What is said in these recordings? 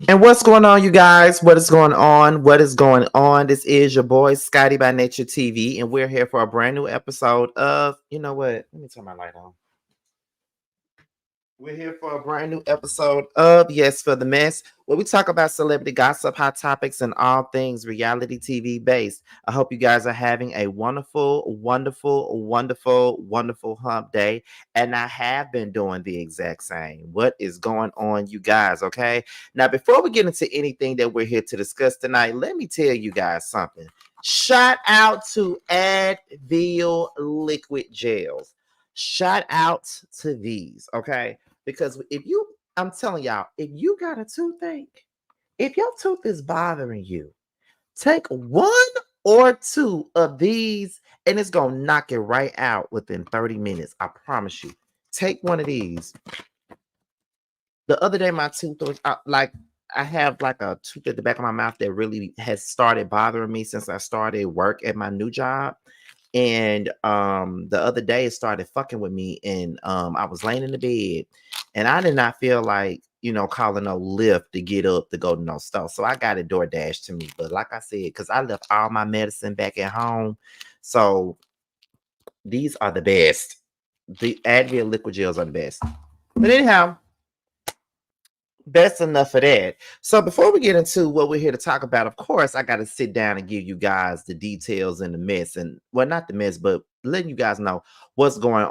And what's going on, you guys? What is going on? What is going on? This is your boy Scotty by Nature TV, and we're here for a brand new episode of. You know what? Let me turn my light on. We're here for a brand new episode of Yes for the Mess, where we talk about celebrity gossip, hot topics, and all things reality TV based. I hope you guys are having a wonderful hump day. And I have been doing the exact same. What is going on, you guys? Okay. Now, before we get into anything that we're here to discuss tonight, let me tell you guys something. Shout out to Advil liquid gels. Shout out to these, okay? Because I'm telling y'all, if you got a toothache, if your tooth is bothering you, take one or two of these and it's going to knock it right out within 30 minutes. I promise you. Take one of these. The other day, my tooth was like, I have like a tooth at the back of my mouth that really has started bothering me since I started work at my new job. And the other day it started fucking with me, and I was laying in the bed and I did not feel like, calling no lift to get up to go to no store. So I got it DoorDash to me. But like I said, because I left all my medicine back at home. So these are the best. The Advil liquid gels are the best. But anyhow, that's enough of that. So before we get into what we're here to talk about, of course, I got to sit down and give you guys the details and the mess, and well, not the mess, but letting you guys know what's going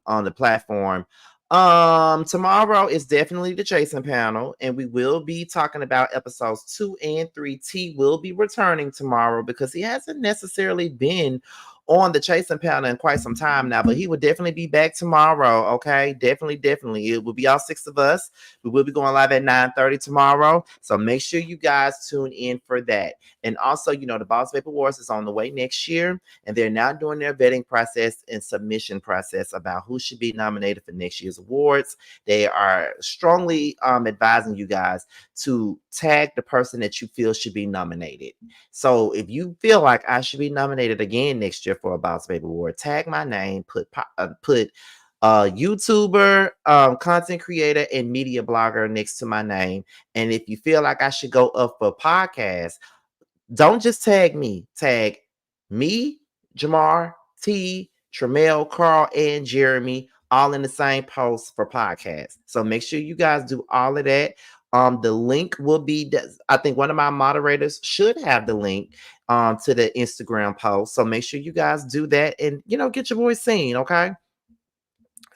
on the platform. Tomorrow is definitely the chasing panel, and we will be talking about episodes 2 and 3. T will be returning tomorrow because he hasn't necessarily been on the chasing panel in quite some time now, but he will definitely be back tomorrow. Okay, definitely. It will be all six of us. We will be going live at 9:30 tomorrow. So make sure you guys tune in for that. And also, the Boss Babe Awards is on the way next year, and they're now doing their vetting process and submission process about who should be nominated for next year's awards. They are strongly advising you guys to tag the person that you feel should be nominated. So if you feel like I should be nominated again next year for a Boss Babe Award, tag my name, put YouTuber, content creator, and media blogger next to my name. And if you feel like I should go up for podcast, don't just tag me, Jamar, T, Tramel, Carl, and Jeremy, all in the same post for podcast. So make sure you guys do all of that. The link will be, I think one of my moderators should have the link to the Instagram post. So make sure you guys do that and, get your voice seen, okay?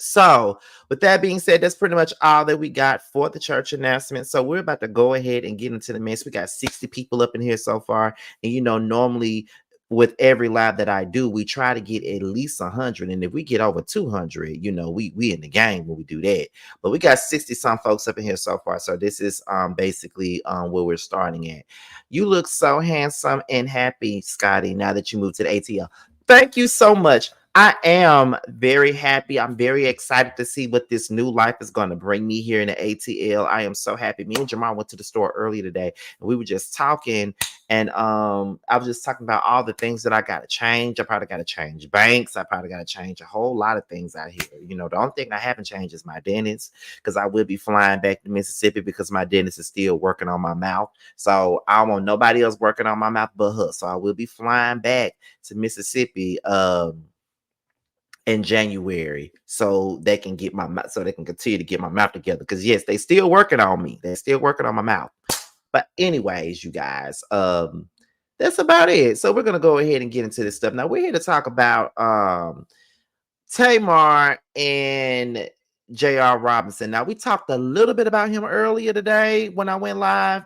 So, with that being said, that's pretty much all that we got for the church announcement. So, we're about to go ahead and get into the mess. We got 60 people up in here so far. And, normally with every live that I do, we try to get at least 100. And if we get over 200, we in the game when we do that. But we got 60 some folks up in here so far. So, this is basically where we're starting at. You look so handsome and happy, Scotty, now that you moved to the ATL. Thank you so much. I am very happy. I'm very excited to see what this new life is going to bring me here in the ATL. I am so happy. Me and Jamal went to the store earlier today, and we were just talking, and I was just talking about all the things that I got to change. I probably got to change banks. I probably got to change a whole lot of things out here. The only thing I haven't changed is my dentist, because I will be flying back to Mississippi because my dentist is still working on my mouth. So I don't want nobody else working on my mouth but her. So I will be flying back to Mississippi in January, so they can get so they can continue to get my mouth together. Because yes, they still working on me. They're still working on my mouth. But anyways, you guys, that's about it. So we're gonna go ahead and get into this stuff. Now we're here to talk about Tamar and J.R. Robinson. Now we talked a little bit about him earlier today when I went live,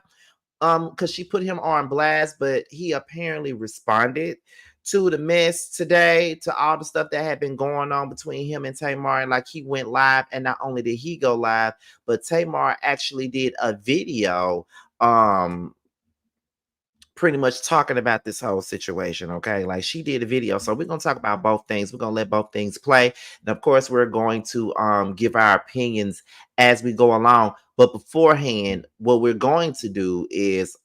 because she put him on blast, but he apparently responded to the mess today, to all the stuff that had been going on between him and Tamar. And like, he went live, and not only did he go live, but Tamar actually did a video pretty much talking about this whole situation. Okay, like, she did a video. So we're gonna talk about both things. We're gonna let both things play, and of course we're going to give our opinions as we go along. But beforehand, what we're going to do is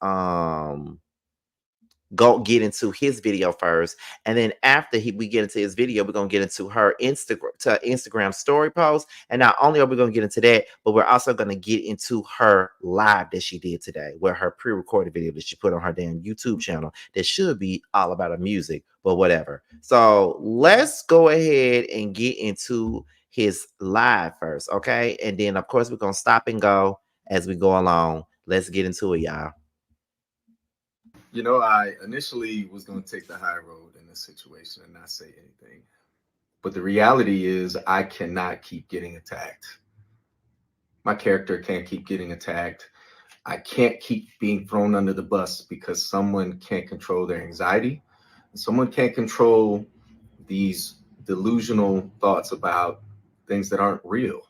go get into his video first, and then after we get into his video, we're gonna get into her Instagram story post. And not only are we gonna get into that, but we're also gonna get into her live that she did today, where her pre-recorded video that she put on her damn YouTube channel that should be all about her music, but whatever. So let's go ahead and get into his live first, okay? And then of course we're gonna stop and go as we go along. Let's get into it, y'all. You know, I initially was going to take the high road in this situation and not say anything. But the reality is I cannot keep getting attacked. My character can't keep getting attacked. I can't keep being thrown under the bus because someone can't control their anxiety. Someone can't control these delusional thoughts about things that aren't real.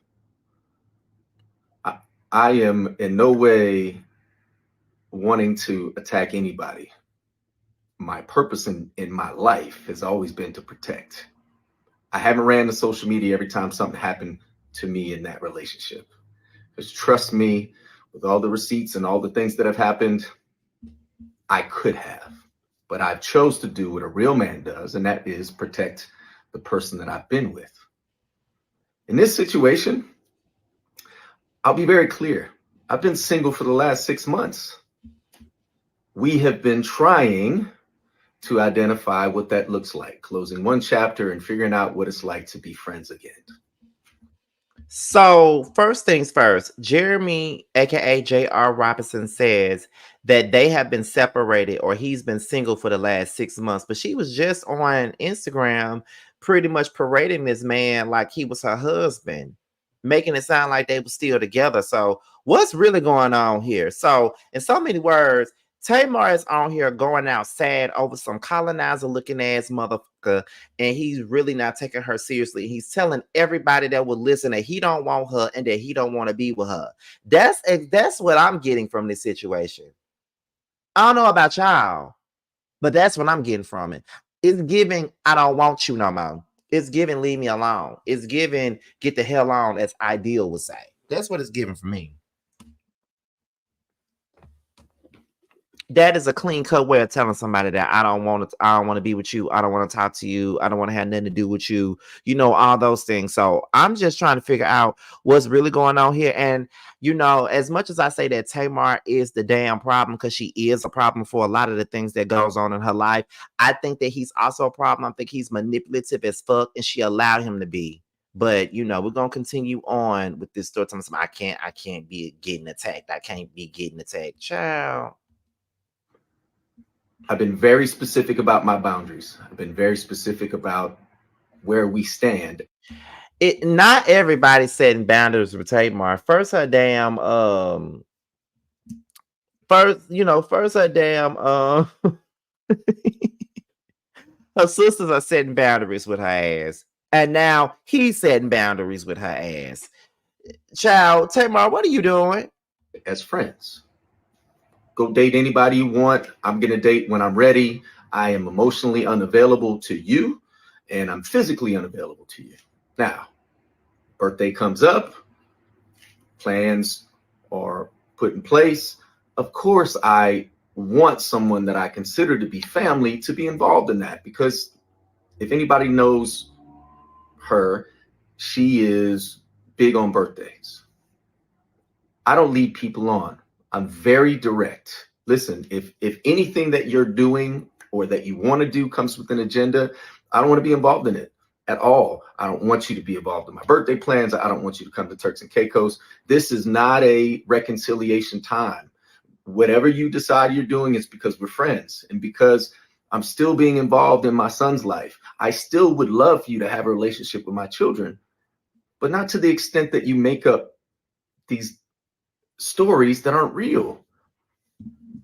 I am in no way wanting to attack anybody. My purpose in my life has always been to protect. I haven't ran to social media every time something happened to me in that relationship. Because trust me, with all the receipts and all the things that have happened, I could have. But I chose to do what a real man does, and that is protect the person that I've been with. In this situation, I'll be very clear. I've been single for the last 6 months. We have been trying to identify what that looks like, closing one chapter and figuring out what it's like to be friends again. So first things first, Jeremy, aka J.R. Robinson, says that they have been separated, or he's been single for the last 6 months. But she was just on Instagram pretty much parading this man like he was her husband, making it sound like they were still together. So what's really going on here? So in so many words, Tamar is on here going out sad over some colonizer looking ass motherfucker, and he's really not taking her seriously. He's telling everybody that would listen that he don't want her and that he don't want to be with her. That's what I'm getting from this situation. I don't know about y'all, but that's what I'm getting from it. It's giving I don't want you no more. It's giving leave me alone. It's giving get the hell on, as Ideal would say. That's what it's giving for me. That is a clean cut way of telling somebody that I don't want to be with you. I don't want to talk to you. I don't want to have nothing to do with you. You know, all those things. So I'm just trying to figure out what's really going on here. And, you know, as much as I say that Tamar is the damn problem, because she is a problem for a lot of the things that goes on in her life, I think that he's also a problem. I think he's manipulative as fuck, and she allowed him to be. But you know, we're gonna continue on with this story. I can't be getting attacked. I can't be getting attacked. Child. I've been very specific about my boundaries. I've been very specific about where we stand. Not everybody's setting boundaries with Tamar. First her damn her sisters are setting boundaries with her ass. And now he's setting boundaries with her ass. Child, Tamar, what are you doing? As friends. Go date anybody you want. I'm going to date when I'm ready. I am emotionally unavailable to you, and I'm physically unavailable to you. Now, birthday comes up, plans are put in place. Of course, I want someone that I consider to be family to be involved in that, because if anybody knows her, she is big on birthdays. I don't lead people on. I'm very direct. Listen, if anything that you're doing or that you want to do comes with an agenda, I don't want to be involved in it at all. I don't want you to be involved in my birthday plans. I don't want you to come to Turks and Caicos. This is not a reconciliation time. Whatever you decide you're doing is because we're friends, and because I'm still being involved in my son's life. I still would love for you to have a relationship with my children, but not to the extent that you make up these stories that aren't real.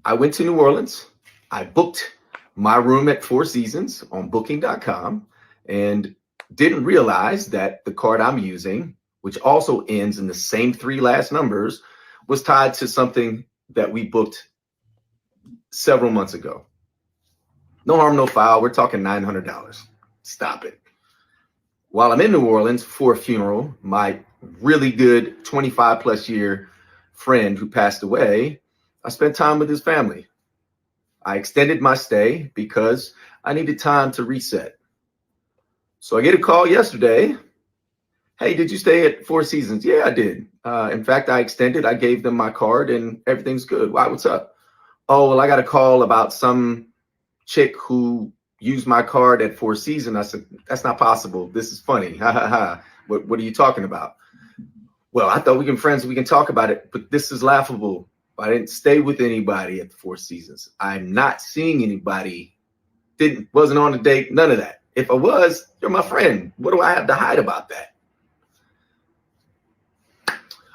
I went to New Orleans. I booked my room at Four Seasons on booking.com and didn't realize that the card I'm using, which also ends in the same 3 last numbers, was tied to something that we booked several months ago. No harm, no foul. We're talking $900. Stop it. While I'm in New Orleans for a funeral, my really good 25 plus year friend who passed away, I spent time with his family. I extended my stay because I needed time to reset. So I get a call yesterday. Hey, did you stay at Four Seasons? Yeah, I did. In fact, I extended. I gave them my card and everything's good. Why? What's up? Oh, well, I got a call about some chick who used my card at Four Seasons. I said, that's not possible. This is funny. Ha ha ha. What are you talking about? Well, I thought we can friends. We can talk about it, but this is laughable. I didn't stay with anybody at the Four Seasons. I'm not seeing anybody. Wasn't on a date. None of that. If I was, you're my friend. What do I have to hide about that?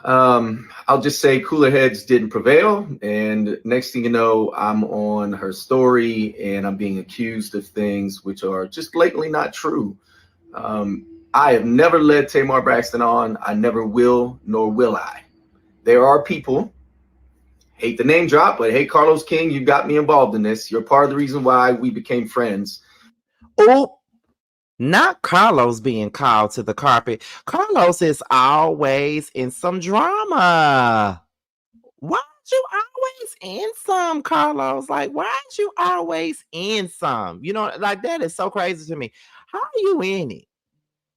I'll just say cooler heads didn't prevail. And next thing you know, I'm on her story and I'm being accused of things which are just blatantly not true. I have never led Tamar Braxton on. I never will, nor will I. There are people, hate the name drop, but hey, Carlos King, you got me involved in this. You're part of the reason why we became friends. Oh, not Carlos being called to the carpet. Carlos is always in some drama. Why aren't you always in some, Carlos? Like, why aren't you always in some? You know, like that is so crazy to me. How are you in it?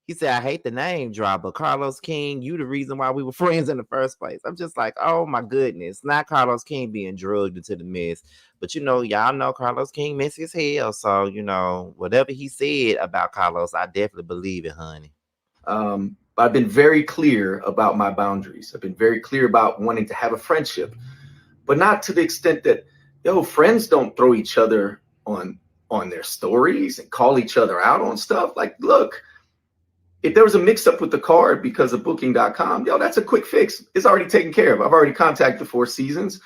He said, I hate the name drop, but Carlos King, you the reason why we were friends in the first place. I'm just like, oh my goodness. Not Carlos King being drugged into the mess. But y'all know Carlos King messy as hell. So, whatever he said about Carlos, I definitely believe it, honey. I've been very clear about my boundaries. I've been very clear about wanting to have a friendship, but not to the extent that, friends don't throw each other on their stories and call each other out on stuff. Like, look, if there was a mix up with the card because of booking.com, that's a quick fix. It's already taken care of. I've already contacted the Four Seasons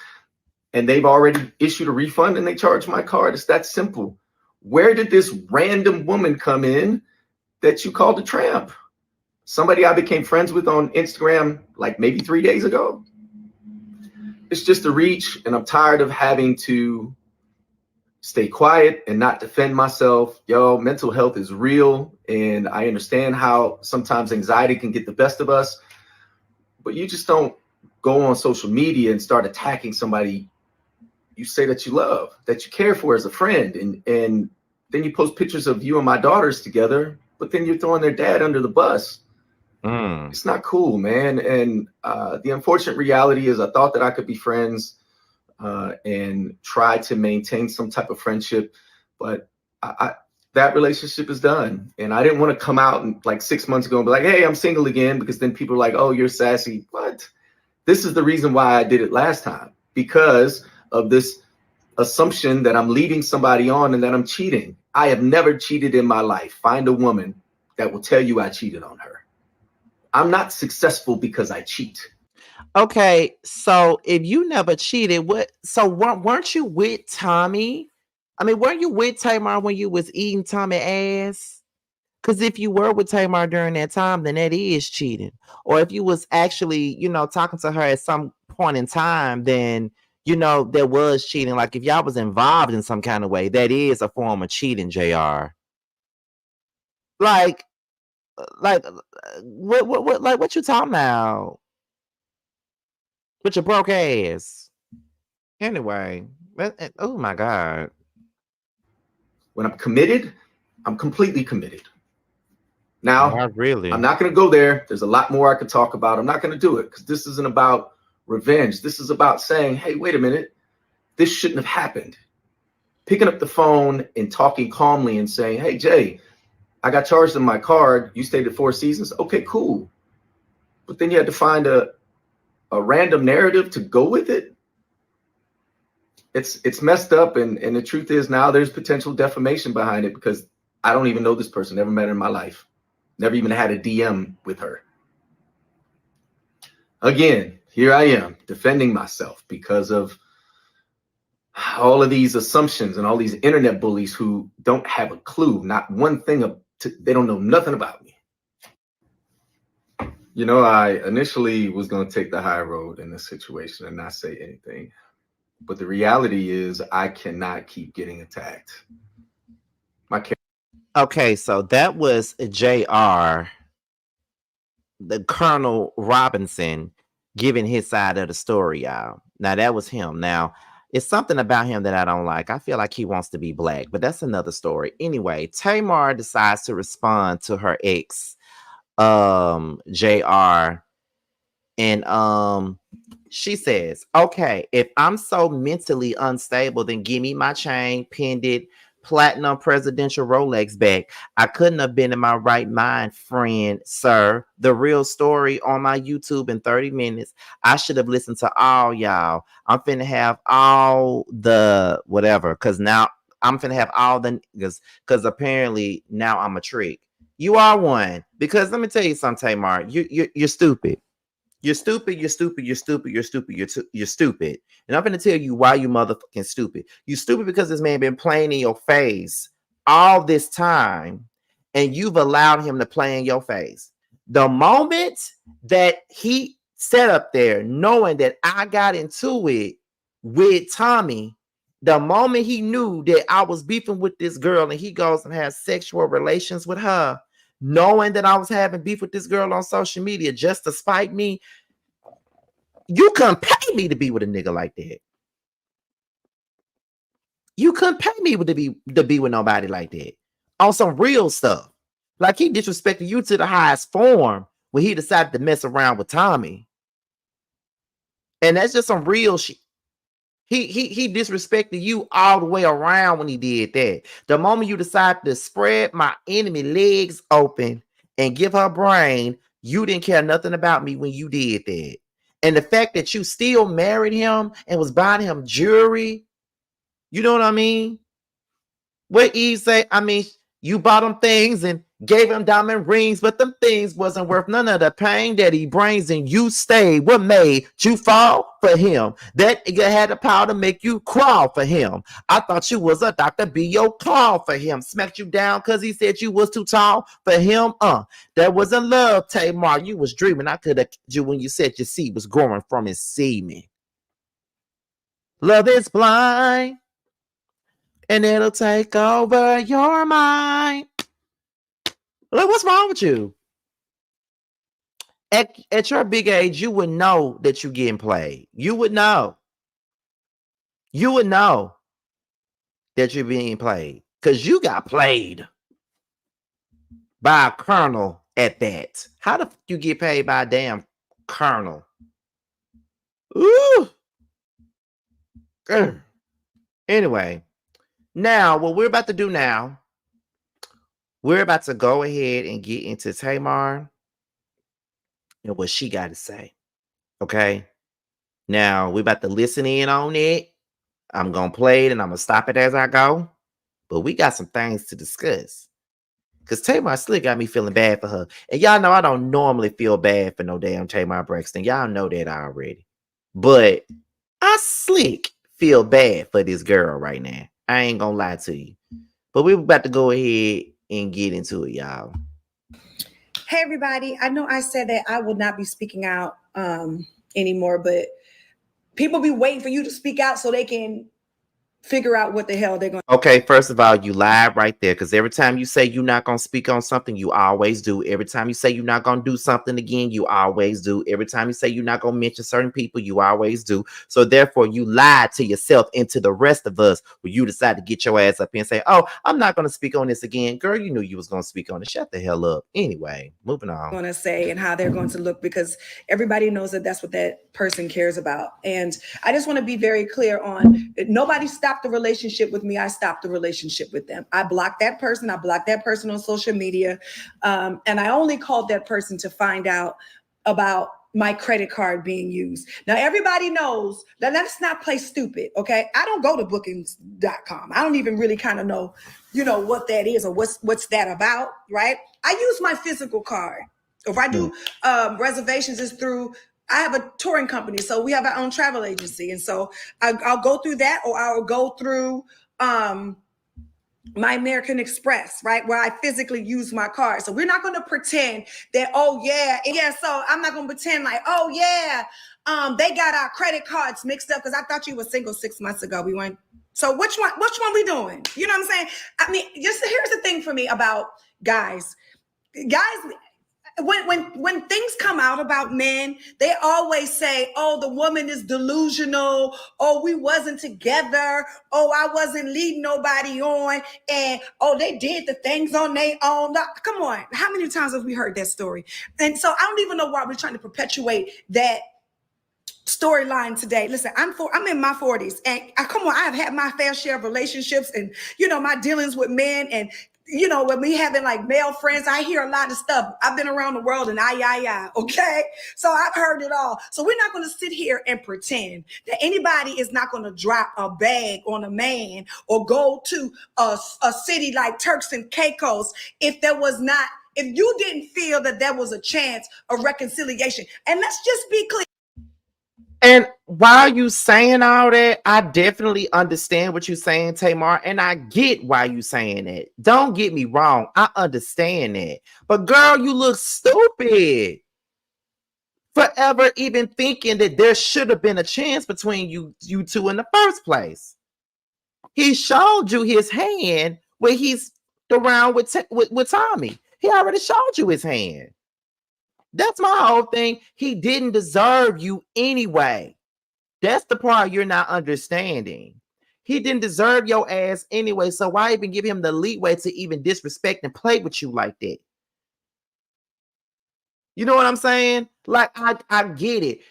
and they've already issued a refund and they charged my card. It's that simple. Where did this random woman come in that you called a tramp? Somebody I became friends with on Instagram like maybe 3 days ago. It's just a reach, and I'm tired of having to stay quiet and not defend myself. Mental health is real, and I understand how sometimes anxiety can get the best of us, but you just don't go on social media and start attacking somebody you say that you love, that you care for as a friend, and then you post pictures of you and my daughters together, but then you're throwing their dad under the bus. It's not cool, man. And the unfortunate reality is I thought that I could be friends and try to maintain some type of friendship, but that relationship is done. And I didn't want to come out and like 6 months ago and be like, hey, I'm single again, because then people are like, oh, you're sassy. What? This is the reason why I did it last time, because of this assumption that I'm leading somebody on and that I'm cheating. I have never cheated in my life. Find a woman that will tell you I cheated on her. I'm not successful because I cheat. Okay, so if you never cheated, weren't you with Tommy? I mean, weren't you with Tamar when you was eating Tommy ass? Because if you were with Tamar during that time, then that is cheating. Or if you was actually, talking to her at some point in time, then there was cheating. Like if y'all was involved in some kind of way, that is a form of cheating, JR. Like what you talking about? With your broke ass. Anyway, oh my God. When I'm committed, I'm completely committed. Now, Not really. I'm not going to go there. There's a lot more I could talk about. I'm not going to do it because this isn't about revenge. This is about saying, hey, wait a minute. This shouldn't have happened. Picking up the phone and talking calmly and saying, hey, Jay, I got charged on my card. You stayed at Four Seasons. Okay, cool. But then you had to find a random narrative to go with it. It's messed up. And the truth is now there's potential defamation behind it because I don't even know this person. Never met her in my life. Never even had a DM with her. Again, here I am defending myself because of all of these assumptions and all these internet bullies who don't have a clue, not one thing. They don't know nothing about me. I initially was going to take the high road in this situation and not say anything. But the reality is I cannot keep getting attacked. Okay, so that was JR, the Colonel Robinson, giving his side of the story, y'all. Now, that was him. Now, It's something about him that I don't like. I feel like he wants to be black, but that's another story. Anyway, Tamar decides to respond to her ex, JR, and she says, okay, if I'm so mentally unstable, then give me my chain, pendant, platinum presidential Rolex back. I couldn't have been in my right mind, friend, sir. The real story on my YouTube in 30 minutes. I should have listened to all y'all. I'm finna have all the whatever, because now I'm finna have all the niggas, because apparently now I'm a trick. You are one. Because let me tell you something, Tamar. You're stupid. You're stupid, you're stupid, you're stupid, you're stupid, you're stupid. And I'm going to tell you why you motherfucking stupid. You stupid because this man been playing in your face all this time, and you've allowed him to play in your face. The moment that he sat up there knowing that I got into it with Tommy, the moment he knew that I was beefing with this girl and he goes and has sexual relations with her, knowing that I was having beef with this girl on social media just to spite me, you couldn't pay me to be with a nigga like that. You couldn't pay me to be with nobody like that. On some real stuff. Like he disrespected you to the highest form when he decided to mess around with Tommy. And that's just some real shit. He disrespected you all the way around when he did that. The moment you decide to spread my enemy legs open and give her brain, you didn't care nothing about me when you did that. And the fact that you still married him and was buying him jewelry, you know what I mean? What Eve say? I mean, you bought him things and gave him diamond rings, but them things wasn't worth none of the pain that he brings, and you stayed. What made you fall for him? That nigga had the power to make you crawl for him. I thought you was a Dr. B. Yo claw for him. Smacked you down because he said you was too tall for him. That wasn't love, Tamar. You was dreaming. I could have killed you when you said your seed was growing from his semen. Love is blind, and it'll take over your mind. Like, what's wrong with you? At your big age, you would know that you're getting played. You would know. You would know that you're being played because you got played by a colonel at that. How the fuck you get paid by a damn colonel? Ooh. Anyway, now what we're about to do now, we're about to go ahead and get into Tamar and what she got to say. Okay? Now, we're about to listen in on it. I'm going to play it and I'm going to stop it as I go. But we got some things to discuss. Because Tamar Slick got me feeling bad for her. And y'all know I don't normally feel bad for no damn Tamar Braxton. Y'all know that already. But I slick feel bad for this girl right now. I ain't going to lie to you. But we're about to go ahead and get into it, y'all. Hey, everybody. I know I said that I will not be speaking out anymore, but people be waiting for you to speak out so they can figure out what the hell they're going to. Okay, first of all, you lied right there, because every time you say you're not going to speak on something, you always do. Every time you say you're not going to do something again, you always do. Every time you say you're not going to mention certain people, you always do. So therefore, you lied to yourself and to the rest of us when you decide to get your ass up here and say, oh, I'm not going to speak on this again. Girl, you knew you was going to speak on it. Shut the hell up. Anyway, moving on. Going to say and how they're going to look, because everybody knows that that's what that person cares about. And I just want to be very clear on, nobody stopped the relationship with me. I stopped the relationship with them. I blocked that person. I blocked that person on social media. And I only called that person to find out about my credit card being used. Now, everybody knows that let's not play stupid, okay? I don't go to bookings.com. I don't even really kind of know, what that is or what's that about, right? I use my physical card. If I do reservations, it's through, I have a touring company, so we have our own travel agency. And so I'll go through that, or I'll go through my American Express, right? Where I physically use my card. So we're not going to pretend that, so I'm not going to pretend like, they got our credit cards mixed up, because I thought you were single 6 months ago. We weren't. So which one we doing? You know what I'm saying? I mean, just here's the thing for me about guys. when things come out about men, they always say, oh, the woman is delusional. Oh, we wasn't together. Oh, I wasn't leading nobody on. And oh, they did the things on their own. Come on. How many times have we heard that story? And so I don't even know why we're trying to perpetuate that storyline today. Listen, I'm in my 40s, and come on, I have had my fair share of relationships and my dealings with men, and when we having like male friends, I hear a lot of stuff. I've been around the world and okay? So I've heard it all. So we're not going to sit here and pretend that anybody is not going to drop a bag on a man or go to a city like Turks and Caicos if you didn't feel that there was a chance of reconciliation. And let's just be clear. And while you saying all that, I definitely understand what you're saying, Tamar, and I get why you saying it. Don't get me wrong, I understand that. But girl, you look stupid. Forever even thinking that there should have been a chance between you two in the first place. He showed you his hand when he's around with Tommy. He already showed you his hand. That's my whole thing. He didn't deserve you anyway. That's the part you're not understanding. He didn't deserve your ass anyway, so why even give him the leeway to even disrespect and play with you like that? You know what I'm saying? Like, I get it.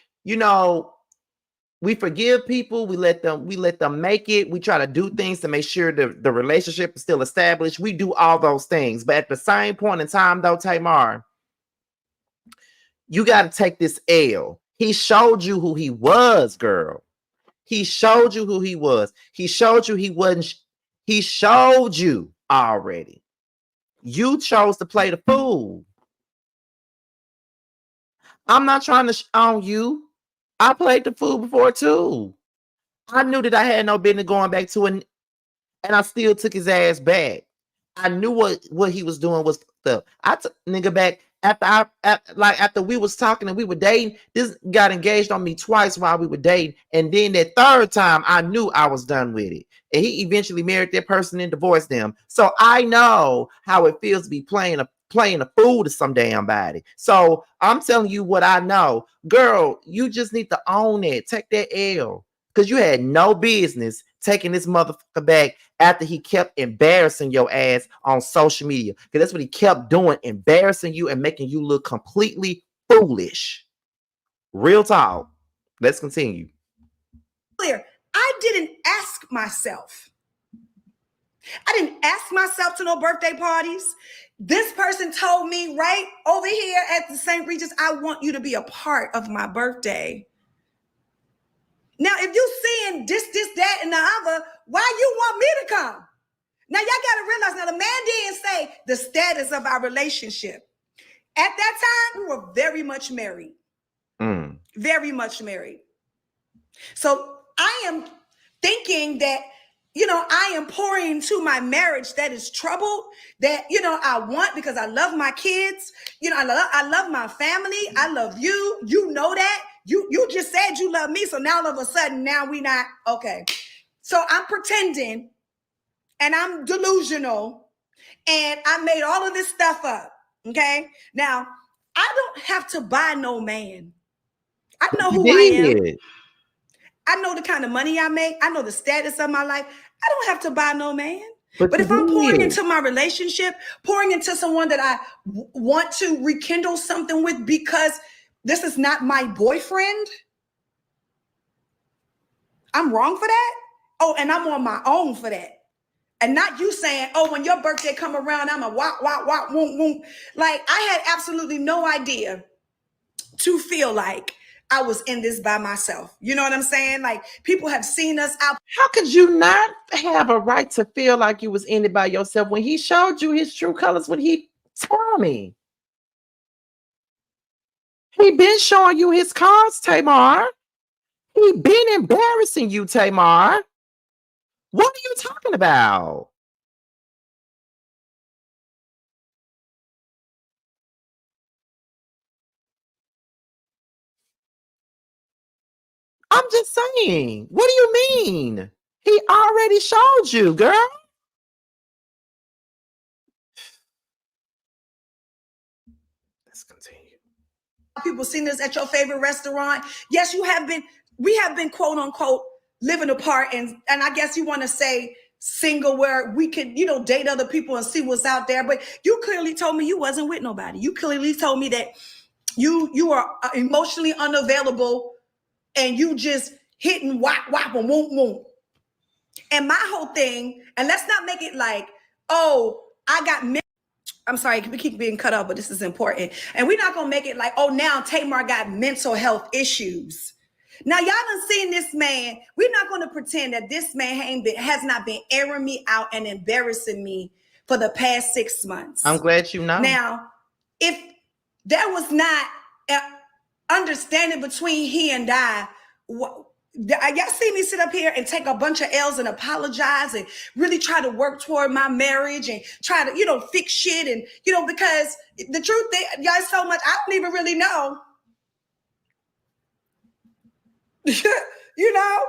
We forgive people. We let them make it. We try to do things to make sure the relationship is still established. We do all those things. But at the same point in time, though, Tamar, you got to take this L. He showed you who he was, girl. He showed you who he was. He showed you he wasn't. He showed you already. You chose to play the fool. I'm not trying to on you. I played the fool before too. I knew that I had no business going back to it, and I still took his ass back. I knew what he was doing was stuff. I took nigga back after we was talking and we were dating. This got engaged on me twice while we were dating, and then that third time I knew I was done with it. And he eventually married that person and divorced them. So I know how it feels to be playing a fool to some damn body. So I'm telling you what I know, girl. You just need to own it. Take that L, because you had no business taking this motherfucker back after he kept embarrassing your ass on social media. Because that's what he kept doing, embarrassing you and making you look completely foolish. Real talk. Let's continue. Clear. I didn't ask myself. I didn't ask myself to no birthday parties. This person told me right over here at the St. Regis, I want you to be a part of my birthday. Now, if you seeing this, that, and the other, why you want me to come? Now, y'all got to realize, now the man didn't say the status of our relationship. At that time, we were very much married. Very much married. So I am thinking that, I am pouring into my marriage that is troubled, that, I want, because I love my kids. I love my family. I love you. You know that. You just said you love me. So now all of a sudden, now we not, okay. So I'm pretending and I'm delusional and I made all of this stuff up. Okay. Now I don't have to buy no man. I know who I am. I know the kind of money I make. I know the status of my life. I don't have to buy no man. But if I'm pouring into my relationship, pouring into someone that I want to rekindle something with because this is not my boyfriend, I'm wrong for that. Oh, and I'm on my own for that. And not you saying, oh, when your birthday come around, I'm a wop, wop, wop, woom, woom. Like, I had absolutely no idea to feel like I was in this by myself. You know what I'm saying? Like, people have seen us out. How could you not have a right to feel like you was in it by yourself when he showed you his true colors when he told me? He been showing you his cards, Tamar. He been embarrassing you, Tamar. What are you talking about? I'm just saying. What do you mean? He already showed you, girl. Let's continue. people seen us at your favorite restaurant. Yes, you have been. We have been quote unquote living apart, and I guess you want to say single, where we could, you know, date other people and see what's out there. But you clearly told me you wasn't with nobody. You clearly told me that you are emotionally unavailable, and you just hitting whop whop and whoop whoop. And my whole thing, and let's not make it like, oh, I got. I'm sorry, we keep being cut off, but this is important. And we're not gonna make it like, oh, now Tamar got mental health issues. Now y'all done seen this man. We're not gonna pretend that this man has not been airing me out and embarrassing me for the past 6 months. I'm glad you know. Now, if there was not understanding between he and I, y'all see me sit up here and take a bunch of L's and apologize and really try to work toward my marriage and try to, you know, fix shit. And, you know, because the truth is, y'all, so much, I don't even really know. You know?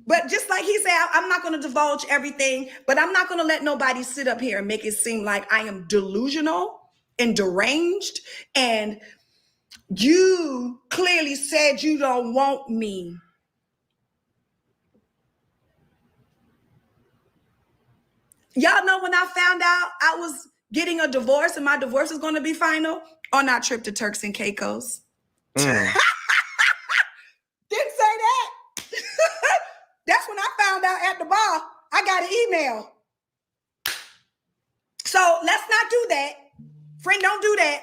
But just like he said, I'm not going to divulge everything, but I'm not going to let nobody sit up here and make it seem like I am delusional and deranged. And you clearly said you don't want me. Y'all know when I found out I was getting a divorce and my divorce is going to be final on our trip to Turks and Caicos. Didn't say that. That's when I found out at the bar. I got an email. So let's not do that. Friend, don't do that.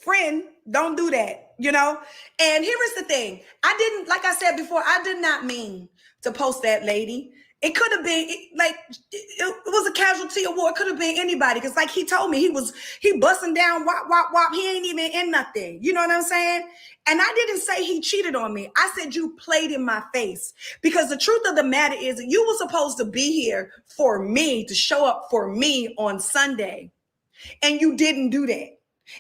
Friend, don't do that, you know? And here is the thing. I didn't, like I said before, I did not mean to post that lady. It could have been like, it was a casualty of war. It could have been anybody. Because like he told me, he busting down, wop, wop, wop. He ain't even in nothing. You know what I'm saying? And I didn't say he cheated on me. I said you played in my face. Because the truth of the matter is that you were supposed to be here for me, to show up for me on Sunday. And you didn't do that.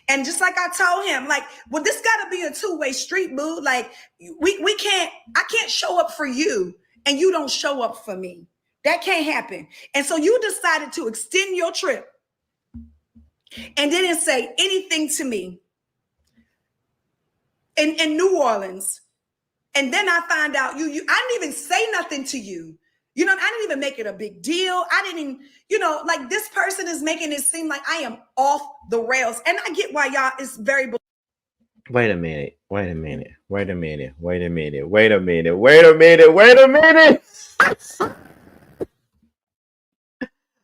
And just like I told him, like, well, this got to be a two-way street, boo. Like, I can't show up for you and you don't show up for me. That can't happen. And so you decided to extend your trip and didn't say anything to me in New Orleans. And then I find out I didn't even say nothing to you. You know, I didn't even make it a big deal. I didn't even, you know, like this person is making it seem like I am off the rails. And I get why y'all is very. Wait a minute.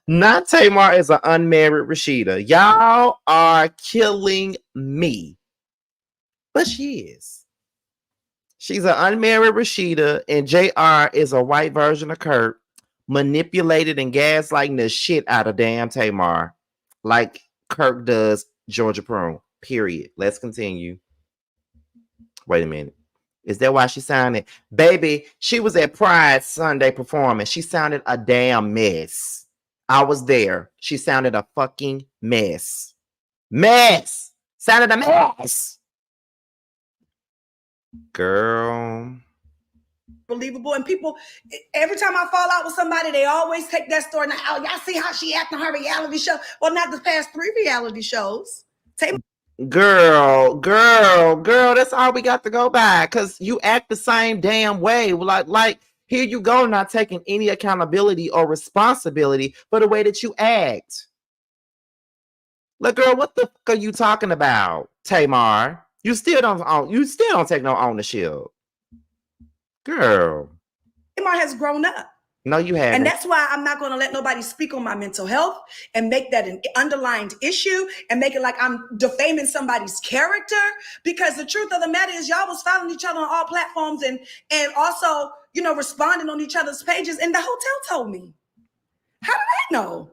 Not Tamar is an unmarried Rashida. Y'all are killing me. But she is. She's an unmarried Rashida, and JR is a white version of Kurt, manipulated and gaslighting the shit out of damn Tamar, like Kirk does Georgia Prune. Period. Let's continue. Wait a minute. Is that why she sounded? Baby, she was at Pride Sunday performance. She sounded a damn mess. I was there. She sounded a fucking mess. Sounded a mess. Girl. Believable. And people, every time I fall out with somebody, they always take that story. Now, oh, y'all see how she acting her reality show? Well, not the past 3 reality shows. Girl, that's all we got to go by. Because you act the same damn way. Like here you go, not taking any accountability or responsibility for the way that you act. Like, girl, what the fuck are you talking about, Tamar? You still don't take no ownership. Girl. Tamar has grown up. No, you haven't. And that's why I'm not going to let nobody speak on my mental health and make that an underlying issue and make it like I'm defaming somebody's character. Because the truth of the matter is y'all was following each other on all platforms and also, you know, responding on each other's pages. And the hotel told me. How did I know?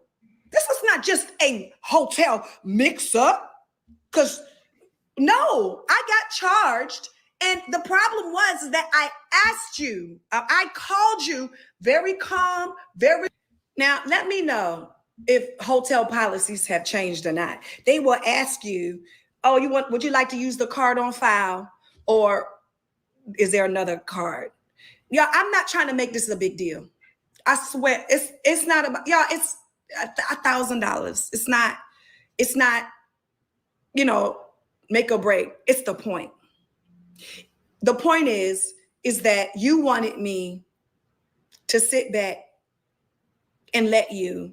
This was not just a hotel mix-up. Because, no, I got charged. And the problem was that I asked you, I called you very calm, Now, let me know if hotel policies have changed or not. They will ask you, oh, would you like to use the card on file? Or is there another card? Yeah, I'm not trying to make this a big deal. I swear, it's not about, y'all, it's $1,000. It's not, you know, make or break. It's the point. The point is that you wanted me to sit back and let you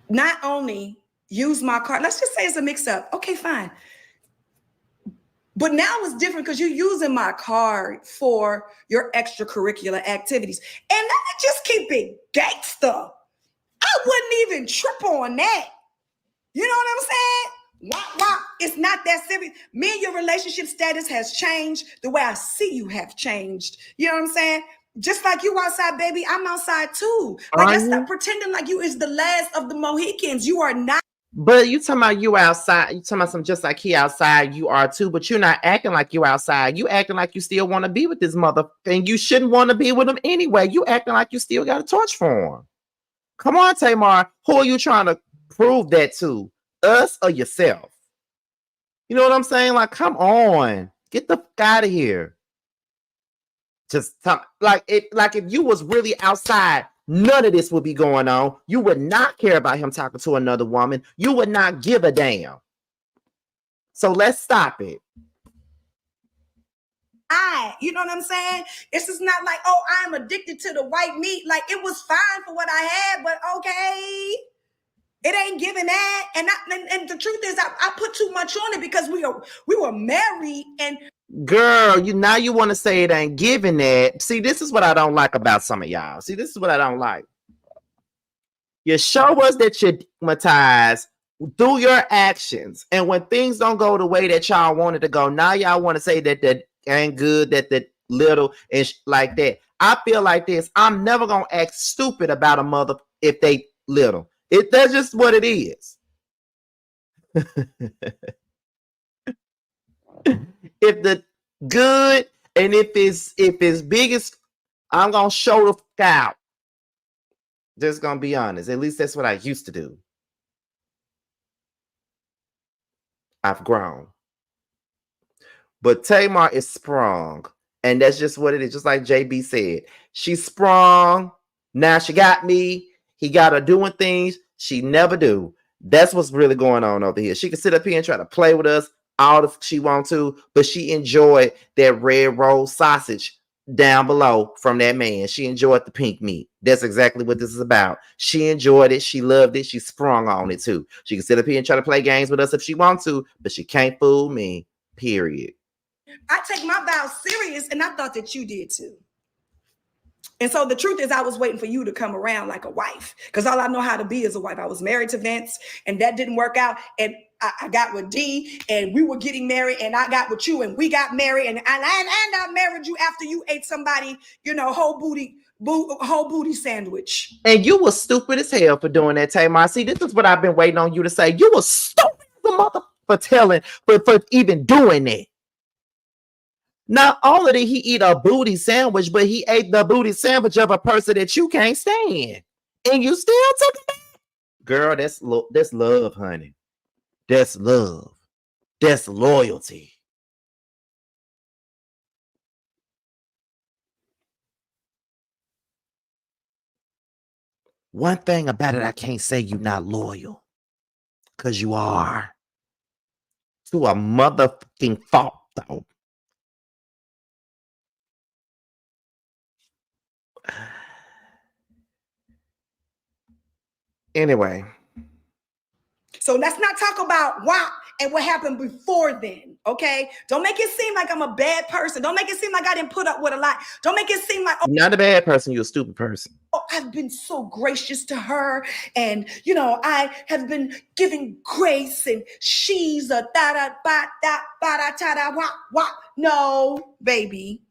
not only use my card. Let's just say it's a mix-up. Okay, fine. But now it's different because you're using my card for your extracurricular activities. And let me just keep it gangster. I wouldn't even trip on that. You know what I'm saying? Wah, wah. It's not that serious. Me and your relationship status has changed. The way I see you have changed. You know what I'm saying? Just like you outside, baby, I'm outside too. Like, let's stop pretending like you is the last of the Mohicans. You are not. But you talking about you outside, you talking about something just like he outside, you are too, but you're not acting like you outside. You acting like you still want to be with this mother, and you shouldn't want to be with him anyway. You acting like you still got a torch for him. Come on, Tamar. Who are you trying to prove that to? Us or yourself? You know what I'm saying? Like, come on. Get the fuck out of here. Just like if you was really outside, none of this would be going on. You would not care about him talking to another woman. You would not give a damn. So let's stop it. You know what I'm saying? It's just not like, oh, I'm addicted to the white meat. Like, it was fine for what I had, but okay. It ain't giving that. And the truth is, I put too much on it because we were married. And girl, you want to say it ain't giving that. See, this is what I don't like about some of y'all. See, this is what I don't like. You show us that you're stigmatized through your actions. And when things don't go the way that y'all wanted to go, now y'all want to say that that ain't good, that little and like that. I feel like this. I'm never going to act stupid about a mother if they little. That's just what it is. If the good and if it's biggest, I'm gonna show the fuck out. Just gonna be honest. At least that's what I used to do. I've grown. But Tamar is sprung. And that's just what it is. Just like JB said. She sprung. Now she got me. He got her doing things she never do. That's what's really going on over here. She can sit up here and try to play with us all if she wants to, but she enjoyed that red roll sausage down below from that man. She enjoyed the pink meat. That's exactly what this is about. She enjoyed it. She loved it. She sprung on it too. She can sit up here and try to play games with us if she wants to, but she can't fool me, period. I take my vows serious, and I thought that you did too. And so the truth is, I was waiting for you to come around like a wife, because all I know how to be is a wife. I was married to Vince, and that didn't work out. And I got with D, and we were getting married, and I got with you, and we got married, and I married you after you ate somebody, whole booty sandwich. And you were stupid as hell for doing that, Tamar. See, this is what I've been waiting on you to say. You were stupid as a mother for even doing that. Not only did he eat a booty sandwich, but he ate the booty sandwich of a person that you can't stand. And you still took it back? Girl, that's love, honey. That's love. That's loyalty. One thing about it, I can't say you're not loyal. Because you are. To a motherfucking fault, though. Anyway. So let's not talk about WAP and what happened before then, okay? Don't make it seem like I'm a bad person. Don't make it seem like I didn't put up with a lot. Don't make it seem like... You're not a bad person. You're a stupid person. Oh, I've been so gracious to her. And, I have been giving grace. And she's a da-da-ba-da-ba-da-ta-da wop. No, baby.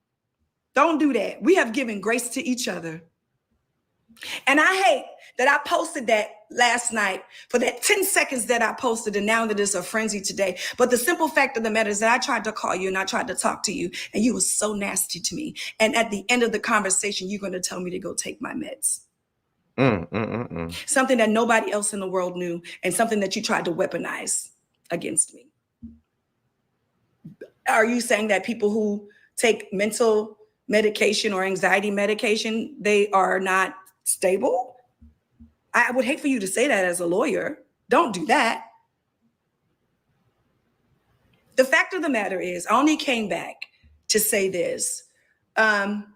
Don't do that. We have given grace to each other. And I hate that I posted that last night for that 10 seconds that I posted, and now that it's a frenzy today. But the simple fact of the matter is that I tried to call you and I tried to talk to you, and you were so nasty to me. And at the end of the conversation, you're going to tell me to go take my meds. Something that nobody else in the world knew, and something that you tried to weaponize against me. Are you saying that people who take mental medication or anxiety medication, they are not stable? I would hate for you to say that as a lawyer. Don't do that. the fact of the matter is, I only came back to say this. I'm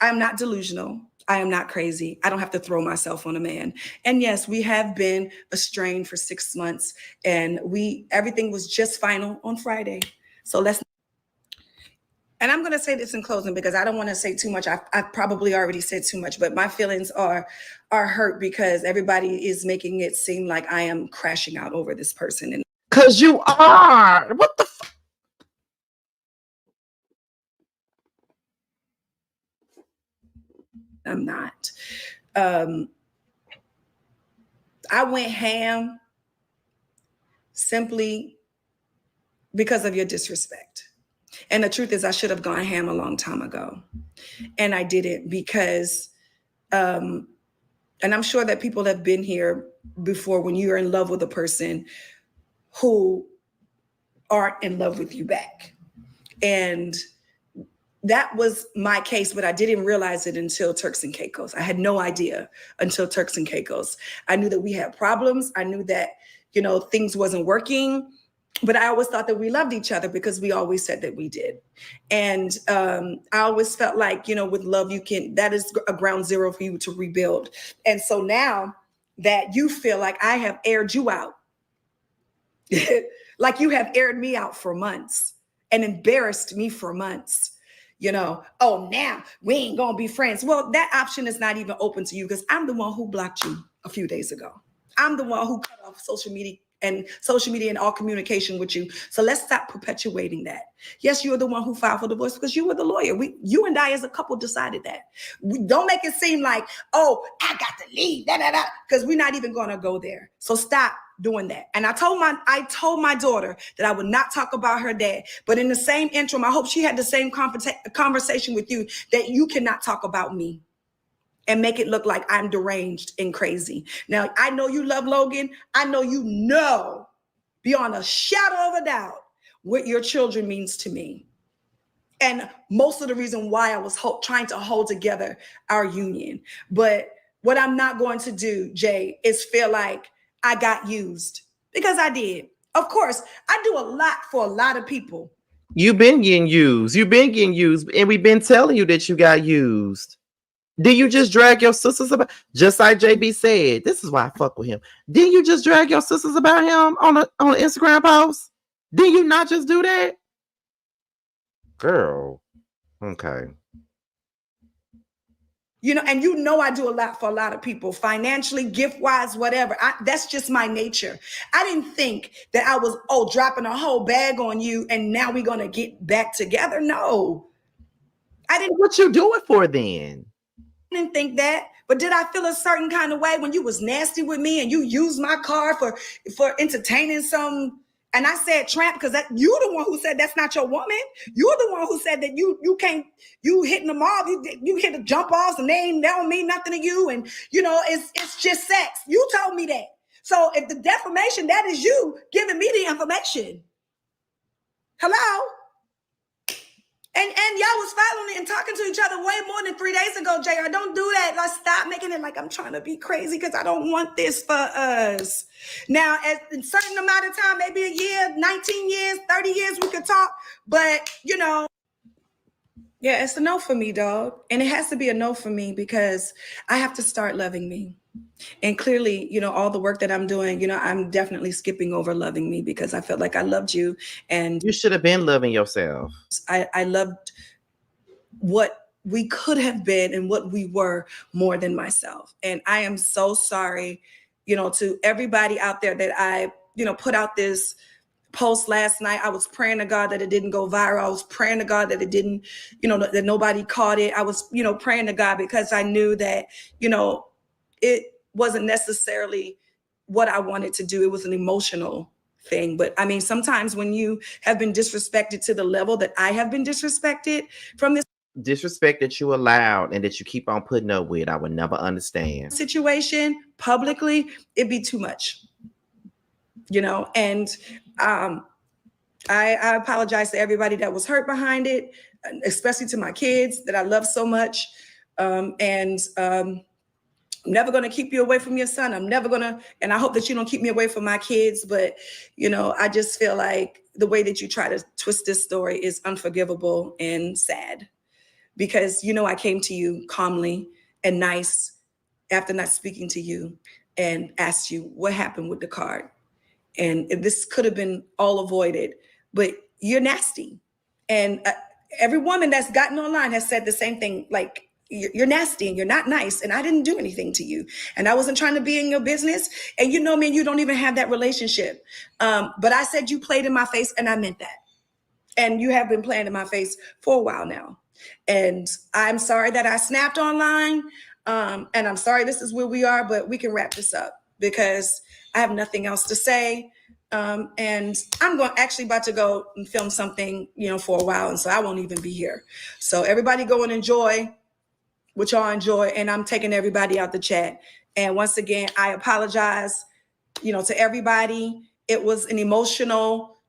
not delusional. I am not crazy. I don't have to throw myself on a man. And yes, we have been estranged for 6 months, and everything was just final on Friday. So and I'm going to say this in closing because I don't want to say too much. I probably already said too much, but my feelings are hurt because everybody is making it seem like I am crashing out over this person. And because you are. What the fuck? I'm not. I went ham simply because of your disrespect. And the truth is, I should have gone ham a long time ago. And I didn't because, and I'm sure that people have been here before when you're in love with a person who aren't in love with you back. And that was my case, but I didn't realize it until Turks and Caicos. I had no idea until Turks and Caicos. I knew that we had problems. I knew that, things wasn't working. But I always thought that we loved each other because we always said that we did. And I always felt like, with love, that is a ground zero for you to rebuild. And so now that you feel like I have aired you out, like you have aired me out for months and embarrassed me for months, oh, now we ain't going to be friends. Well, that option is not even open to you because I'm the one who blocked you a few days ago. I'm the one who cut off social media and all communication with you. So let's stop perpetuating that. Yes, you're the one who filed for divorce because you were the lawyer. You and I as a couple decided that. Don't make it seem like, oh, I got to leave, because we're not even going to go there. So stop doing that. And I told my daughter that I would not talk about her dad. But in the same interim, I hope she had the same conversation with you that you cannot talk about me and make it look like I'm deranged and crazy. Now, I know you love Logan. I know beyond a shadow of a doubt what your children means to me. And most of the reason why I was trying to hold together our union. But what I'm not going to do, Jay, is feel like I got used, because I did. Of course, I do a lot for a lot of people. You've been getting used. And we've been telling you that you got used. Did you just drag your sisters about? Just like JB said, this is why I fuck with him. Didn't you just drag your sisters about him on an Instagram post? Did you not just do that? Girl. Okay. And I do a lot for a lot of people, financially, gift-wise, whatever. That's just my nature. I didn't think that I was, dropping a whole bag on you and now we're going to get back together. No. I didn't. What you do it for then? Didn't think that, but did I feel a certain kind of way when you was nasty with me and you used my car for entertaining some? And I said tramp because you're the one who said that's not your woman. You're the one who said that you can't, you hitting them off, you hit the jump offs and they don't mean nothing to you, and it's just sex. You told me that. So if the defamation, that is you giving me the information. Hello. And y'all was following and talking to each other way more than 3 days ago, JR. Don't do that. Let's stop making it like I'm trying to be crazy because I don't want this for us. Now, at a certain amount of time, maybe a year, 19 years, 30 years, we could talk. But, yeah, it's a no for me, dog. And it has to be a no for me because I have to start loving me. And clearly, all the work that I'm doing, I'm definitely skipping over loving me because I felt like I loved you. And you should have been loving yourself. I loved what we could have been and what we were more than myself. And I am so sorry, to everybody out there that I, put out this post last night. I was praying to God that it didn't go viral. I was praying to God that it didn't, that nobody caught it. I was, praying to God because I knew that, it wasn't necessarily what I wanted to do. It was an emotional thing. But I mean, sometimes when you have been disrespected to the level that I have been disrespected from this disrespect that you allowed and that you keep on putting up with, I would never understand. Situation publicly, it'd be too much, and I apologize to everybody that was hurt behind it, especially to my kids that I love so much. I'm never going to keep you away from your son. I'm never going to, and I hope that you don't keep me away from my kids. But, I just feel like the way that you try to twist this story is unforgivable and sad, because, I came to you calmly and nice after not speaking to you and asked you what happened with the card. And this could have been all avoided, but you're nasty. And every woman that's gotten online has said the same thing. Like, you're nasty and you're not nice. And I didn't do anything to you. And I wasn't trying to be in your business. And you don't even have that relationship. But I said you played in my face, and I meant that. And you have been playing in my face for a while now. And I'm sorry that I snapped online. And I'm sorry this is where we are, but we can wrap this up because I have nothing else to say. And I'm about to go and film something, for a while. And so I won't even be here. So everybody go and enjoy what y'all enjoy. And I'm taking everybody out the chat. And once again, I apologize, to everybody. It was an emotional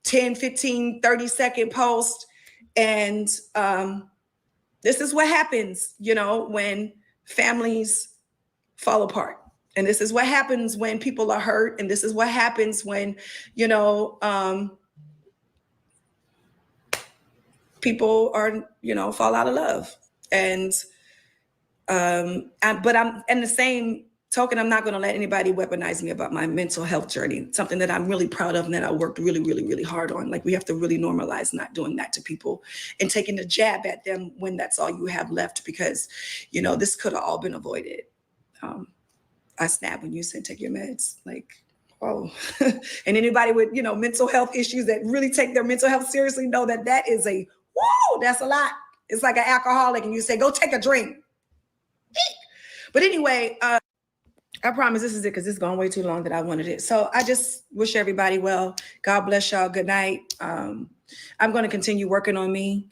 10, 15, 30-second post. And this is what happens, when families fall apart. And this is what happens when people are hurt. And this is what happens when, people are, fall out of love. And but I'm in the same token, I'm not going to let anybody weaponize me about my mental health journey, something that I'm really proud of and that I worked really, really, really hard on. Like, we have to really normalize not doing that to people and taking a jab at them when that's all you have left, because, this could have all been avoided. I snapped when you said take your meds, like, oh. And anybody with, mental health issues that really take their mental health seriously know that is that's a lot. It's like an alcoholic and you say, go take a drink. But anyway, I promise this is it, because it's gone way too long that I wanted it. So I just wish everybody well. God bless y'all. Good night. I'm going to continue working on me.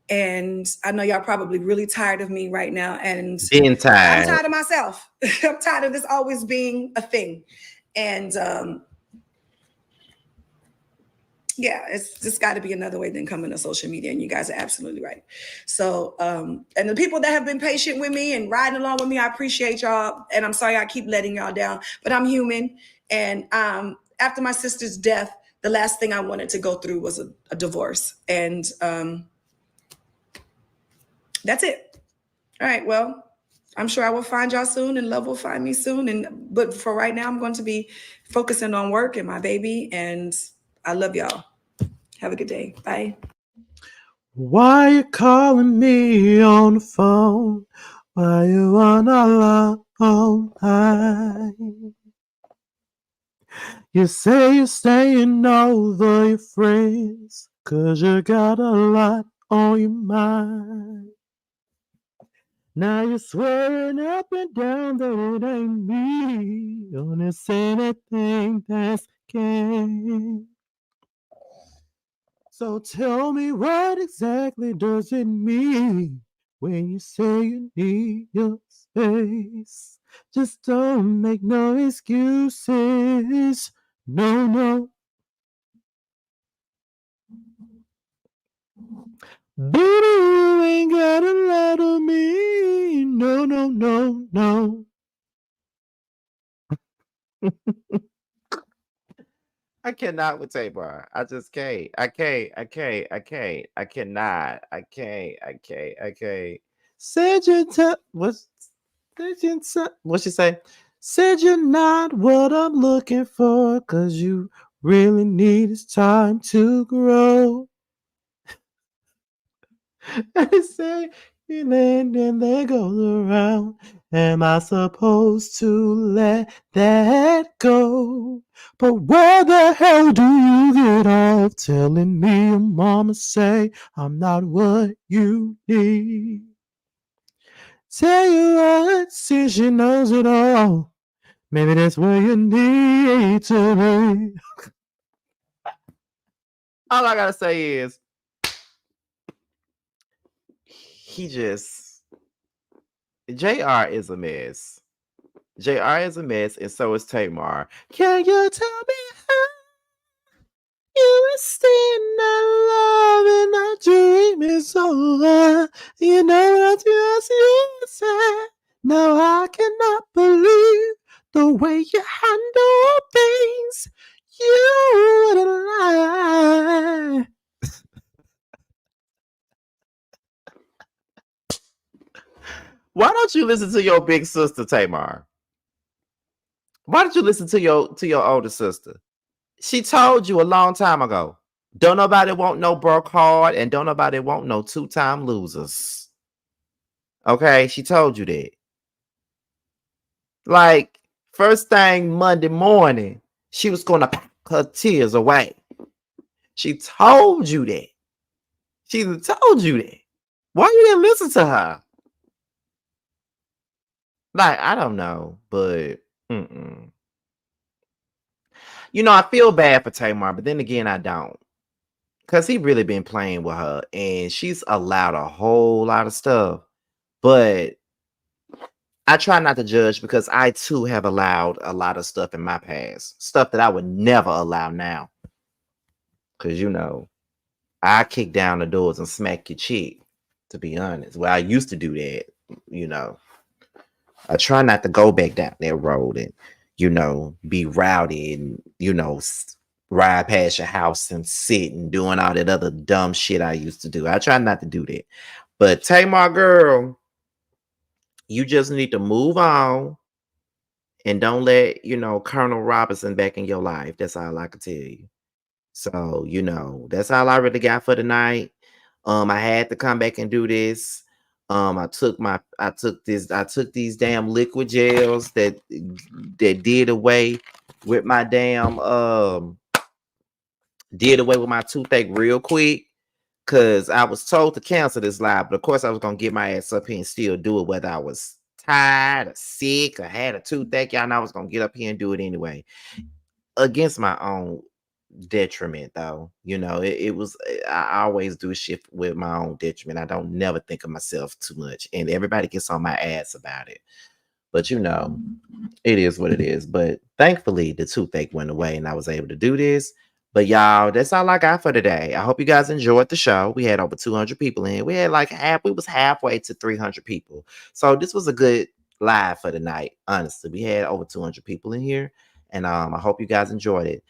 And I know y'all probably really tired of me right now. And Being tired. I'm tired of myself. I'm tired of this always being a thing. And it's just got to be another way than coming to social media. And you guys are absolutely right. So, and the people that have been patient with me and riding along with me, I appreciate y'all. And I'm sorry I keep letting y'all down, but I'm human. And after my sister's death, the last thing I wanted to go through was a divorce. And that's it. All right. Well, I'm sure I will find y'all soon, and love will find me soon. But for right now, I'm going to be focusing on work and my baby. And I love y'all. Have a good day. Bye. Why you calling me on the phone? Why you on a long line? You say you're staying over your friends, 'cause you got a lot on your mind. Now you're swearing up and down that it ain't me, only saying anything that's gay. So tell me, what exactly does it mean when you say you need your space? Just don't make no excuses. No, no. Baby, you ain't got a lot of me. No, no, no, no. I cannot with Tamar. I just can't. I can't. I can't. I can't. I cannot. I can't. I can't. I can't. Said you what's what she say? Said you're not what I'm looking for, 'cause you really need is time to grow. I say you land and that goes around. Am I supposed to let that go? But where the hell do you get off telling me your mama say I'm not what you need? Tell you what, since she knows it all, maybe that's where you need to be. All I gotta say is, JR is a mess. JR is a mess, and so is Tamar. Can you tell me how you were still not loving? Our dream is over. You know what you said. No, I cannot. believe the way you handle things. You wouldn't lie. Why don't you listen to your big sister, Tamar? Why don't you listen to your older sister? She told you a long time ago. Don't nobody want no broke hard, and don't nobody want no two-time losers. Okay, she told you that. Like, first thing Monday morning, she was gonna pack her tears away. She told you that. She told you that. Why you didn't listen to her? Like, I don't know, but you know, I feel bad for Tamar, but then again, I don't. Because he really been playing with her, and she's allowed a whole lot of stuff. But I try not to judge because I too have allowed a lot of stuff in my past. Stuff that I would never allow now. Because, you know, I kick down the doors and smack your cheek, to be honest. Well, I used to do that, you know. I try not to go back down that road and, you know, be rowdy and, you know, ride past your house and sit and doing all that other dumb shit I used to do. I try not to do that. But Tamar, girl, you just need to move on and don't let, you know, Colonel Robinson back in your life. That's all I can tell you. So, you know, that's all I really got for tonight. I had to come back and do this. I took these damn liquid gels that did away with my damn toothache real quick, because I was told to cancel this live, but of course I was gonna get my ass up here and still do it, whether I was tired or sick or had a toothache. Y'all know I was gonna get up here and do it anyway, against my own detriment, though. You know, I always do shit with my own detriment. I don't never think of myself too much, and everybody gets on my ass about it. But you know, it is what it is. But thankfully the toothache went away and I was able to do this. But y'all, that's all I got for today. I hope you guys enjoyed the show. We had over 200 people in. We had like we was halfway to 300 people. So this was a good live for the night. Honestly, we had over 200 people in here, and I hope you guys enjoyed it.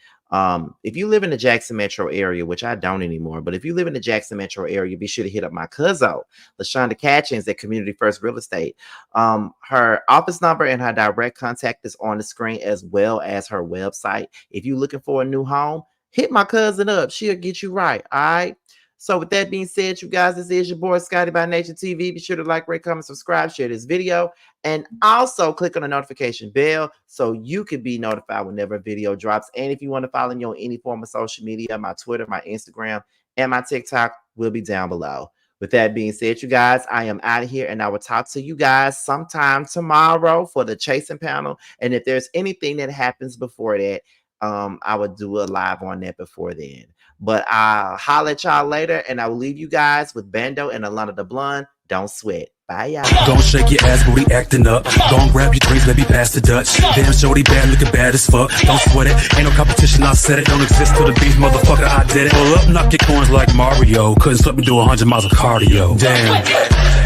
If you live in the Jackson metro area, which I don't anymore, but if you live in the Jackson metro area, be sure to hit up my cousin, LaShonda Catchings at Community First Real Estate. Her office number and her direct contact is on the screen, as well as her website. If you're looking for a new home, hit my cousin up. She'll get you right. All right. So with that being said, you guys, this is your boy Scotty by Nature TV. Be sure to like, rate, comment, subscribe, share this video, and also click on the notification bell so you can be notified whenever a video drops. And if you want to follow me on any form of social media, my Twitter, my Instagram, and my TikTok will be down below. With that being said, you guys, I am out of here, and I will talk to you guys sometime tomorrow for the chasing panel. And if there's anything that happens before that, I would do a live on that before then. But I'll holler at y'all later, and I will leave you guys with Bando and Alana the Blonde. Don't sweat. Bye, y'all. Don't shake your ass, booty acting up. Don't grab your drinks, let me pass the Dutch. Damn, shorty bad, looking bad as fuck. Don't sweat it, ain't no competition, I said it. Don't exist to the beef, motherfucker, I did it. Pull up, knock your corns like Mario. Couldn't stop me do 100 miles of cardio. Damn.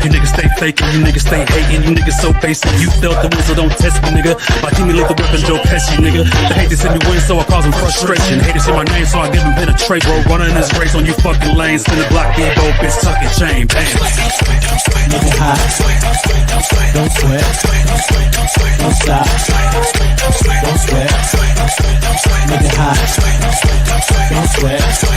You niggas stay faking, you niggas stay hating, you niggas so basic. You felt the win, so don't test me, nigga. My team lethal weapon, Joe Pesci, nigga. The hate to see me win, so I cause them frustration. Haters see my name, so I give them penetration. Bro, running this race on you fucking lanes. Spin the block, big bold bitch, tuck your chain, bam. Nigga high. Don't sweat. Don't stop. Don't sweat. Nigga high. Don't sweat.